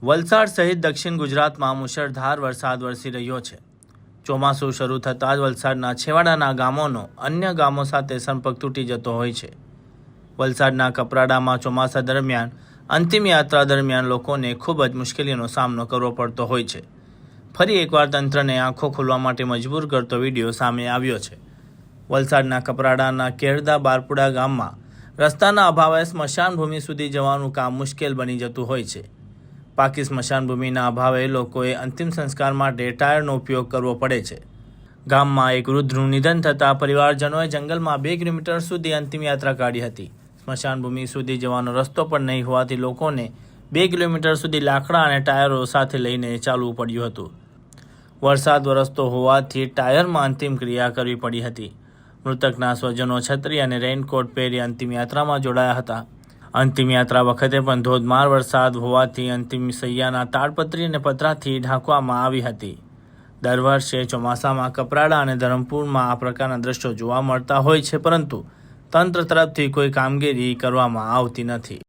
વલસાડ સહિત દક્ષિણ ગુજરાતમાં મુશળધાર વરસાદ વરસી રહ્યો છે। ચોમાસું શરૂ થતાં જ વલસાડના છેવાડાના ગામોનો અન્ય ગામો સાથે સંપર્ક તૂટી જતો હોય છે। વલસાડના કપરાડામાં ચોમાસા દરમિયાન અંતિમ યાત્રા દરમિયાન લોકોને ખૂબ જ મુશ્કેલીનો સામનો કરવો પડતો હોય છે। ફરી એકવાર તંત્રને આંખો ખોલવા માટે મજબૂર કરતો વિડીયો સામે આવ્યો છે। વલસાડના કપરાડાના કેરદા બારપુડા ગામમાં રસ્તાના અભાવે સ્મશાન ભૂમિ સુધી જવાનું કામ મુશ્કેલ બની જતું હોય છે। પાકી સ્મશાન ભૂમિના અભાવે લોકોએ અંતિમ સંસ્કાર માટે ટાયરનો ઉપયોગ કરવો પડે છે। ગામમાં એક વૃદ્ધનું નિધન થતાં પરિવારજનોએ જંગલમાં 2 કિલોમીટર સુધી અંતિમ યાત્રા કાઢી હતી। સ્મશાન ભૂમિ સુધી જવાનો રસ્તો પણ નહીં હોવાથી લોકોને 2 કિલોમીટર સુધી લાકડા અને ટાયરો સાથે લઈને ચાલવું પડ્યું હતું। વરસાદ વરસતો હોવાથી ટાયરમાં અંતિમ ક્રિયા કરવી પડી હતી। મૃતકના સ્વજનો છત્રી અને રેઇનકોટ પહેરી અંતિમ યાત્રામાં જોડાયા હતા। અંતિમ યાત્રા વખતે પણ ધોધમાર વરસાદ હોવાથી અંતિમ સૈયાના તાડપત્રી અને પતરાથી ઢાંકવામાં આવી હતી। દર વર્ષે ચોમાસામાં કપરાડા અને ધરમપુરમાં આ પ્રકારના દ્રશ્યો જોવા મળતા હોય છે, પરંતુ તંત્ર તરફથી કોઈ કામગીરી કરવામાં આવતી નથી।